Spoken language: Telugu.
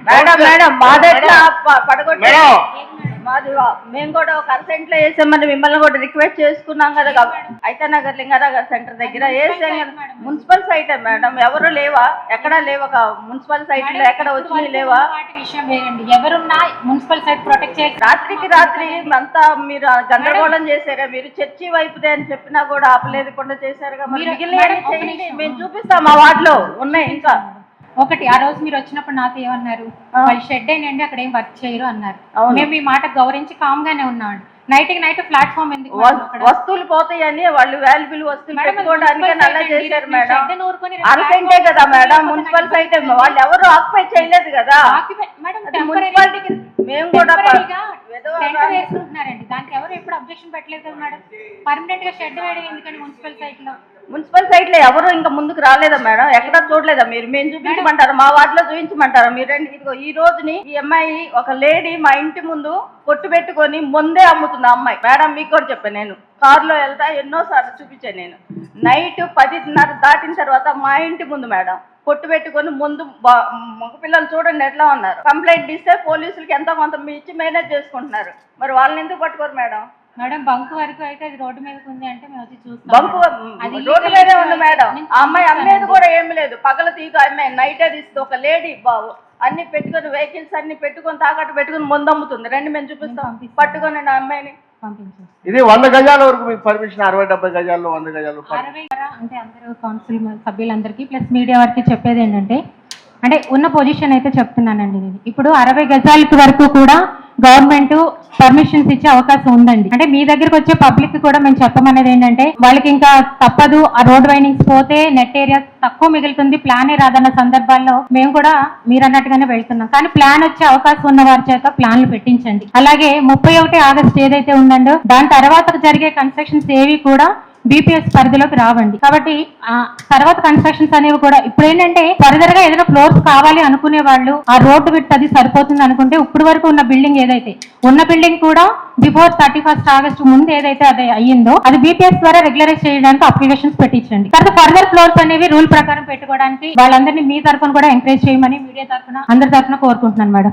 మేడం మేడం మాదెట్లా పడగొట్టి మాది మేము కూడా ఒక అర్సెంట్లో వేసామని మిమ్మల్ని కూడా రిక్వెస్ట్ చేసుకున్నాం కదా అయితే నగర్ లింగానగర్ సెంటర్ దగ్గర వేసాం కదా. మున్సిపల్ సైటే మేడం, ఎవరు లేవా? ఎక్కడా లేవు. ఒక మున్సిపల్ సైట్ లో ఎక్కడ వచ్చినాయి లేవా? విషయం వేయండి, ఎవరున్నా మున్సిపల్ సైట్ ప్రొటెక్ట్ చేయాలి. రాత్రికి రాత్రి అంతా మీరు గందరగోళం చేశారా? మీరు చర్చి వైపుదే అని చెప్పినా కూడా ఆపలేకుండా చేశారుగా. మరి మిగిలిన మేము చూపిస్తాం, మా వార్డులో ఉన్నాయి ఇంకా. ఒకటి ఆ రోజు మీరు వచ్చినప్పుడు నాతో ఏమన్నారు, వాళ్ళు షెడ్ అయినండి అక్కడ ఏం వర్క్ చేయరు అన్నారు. మేము ఈ మాట గౌరవించి కామ్ గానే ఉన్నాం. నైట్ కి నైట్ ప్లాట్ఫామ్ ఎందుకు? వస్తువులు పోతాయని వాళ్ళు వాల్యుబుల్ వస్తువులు పెట్టుకోవడానికి అలా చేశారు మేడం. అర్సెంటే కదా మేడం, మున్సిపల్ సైట్ వాళ్ళు ఎవరు ఆక్యుపై చేయలేదు కదా. మున్సిపాలిటీకి మేము కూడా వేసుకుంటున్నారండి, దానికి ఎవరు ఎప్పుడు అబ్జెక్షన్ పెట్టలేదు కదా మేడం. పర్మనెంట్ గా షెడ్ వేయడం ఎందుకని మున్సిపల్ సైట్ లో? మున్సిపల్ సైట్ లో ఎవరు ఇంకా ముందుకు రాలేదా మేడం? ఎక్కడ చూడలేదా మీరు? మేము చూపించమంటారా? మా వార్డులో చూపించమంటారా? మీరండి ఇదిగో ఈ రోజుని ఈ అమ్మాయి ఒక లేడీ మా ఇంటి ముందు కొట్టు పెట్టుకొని ముందే అమ్ముతుంది అమ్మాయి. మేడం మీకు కూడా చెప్పాను, నేను కారులో వెళ్తా ఎన్నోసార్లు చూపించాను. నేను నైట్ 10:30 దాటిన తర్వాత మా ఇంటి ముందు మేడం కొట్టు పెట్టుకొని ముందు మగపిల్లలు చూడండి ఎట్లా ఉన్నారు. కంప్లైంట్ ఇస్తే పోలీసులకి ఎంతో కొంత ఇచ్చి మేనేజ్ చేసుకుంటున్నారు. మరి వాళ్ళని ఎందుకు పట్టుకోరు మేడం? మేడం బంకు వరకు అయితే అది రోడ్డు మీదకి ఉంది అంటే మేము వచ్చి చూస్తాం. బంకు రోడ్డు మీదే ఉంది మేడం. ఆ అమ్మాయి అమ్మేది కూడా ఏమి లేదు, పగల తీగ అమ్మాయి నైట్ అది ఇస్తుంది. ఒక లేడీ బాబు అన్ని పెట్టుకొని వెహికల్స్ అన్ని పెట్టుకొని తాకట్టు పెట్టుకుని ముందు అమ్ముతుంది. రండి మేము చూపిస్తాం, పట్టుకొని ఆ అమ్మాయిని పంపించాం. ఇది 100 గజాల వరకు మీకు పర్మిషన్, 60-70 గజాల్లో 100 గజాలు 60 అంటే అందరూ కౌన్సిల్ సభ్యులందరికీ ప్లస్ మీడియా వారికి చెప్పేది ఏంటంటే, అంటే ఉన్న పొజిషన్ అయితే చెప్తున్నానండి నేను. ఇప్పుడు 60 గజాలకి వరకు కూడా గవర్నమెంట్ పర్మిషన్స్ ఇచ్చే అవకాశం ఉందండి. అంటే మీ దగ్గరకు వచ్చే పబ్లిక్ కూడా మేము చెప్పమనేది ఏంటంటే, వాళ్ళకి ఇంకా తప్పదు, ఆ రోడ్ వైనింగ్స్ పోతే నెట్ ఏరియా తక్కువ మిగులుతుంది, ప్లానే రాదన్న సందర్భాల్లో మేము కూడా మీరు అన్నట్టుగానే వెళ్తున్నాం. కానీ ప్లాన్ వచ్చే అవకాశం ఉన్న వారి చేత ప్లాన్లు పెట్టించండి. అలాగే 31 ఆగస్టు ఏదైతే ఉందండో దాని తర్వాత జరిగే కన్స్ట్రక్షన్స్ ఏవి కూడా బీపీఎస్ పరిధిలోకి రావండి. కాబట్టి తర్వాత కన్స్ట్రక్షన్స్ అనేవి కూడా ఇప్పుడు ఏంటంటే ఫర్దర్ గా ఏదైనా ఫ్లోర్స్ కావాలి అనుకునే వాళ్ళు ఆ రోడ్డు విడ్త్ అది సరిపోతుంది అనుకుంటే ఇప్పుడు వరకు ఉన్న బిల్డింగ్ ఏదైతే ఉన్న బిల్డింగ్ కూడా బిఫోర్ 31 ఆగస్టు ముందు ఏదైతే అది అయ్యిందో అది బీపీఎస్ ద్వారా రెగ్యులరైజ్ చేయడానికి అప్లికేషన్స్ పెట్టించండి. తర్వాత ఫర్దర్ ఫ్లోర్స్ అనేవి రూల్ ప్రకారం పెట్టుకోవడానికి వాళ్ళందరినీ మీ తరఫున కూడా ఎంకరేజ్ చేయమని మీడియా తరఫున అందరి తరఫున కోరుకుంటున్నాను మేడం.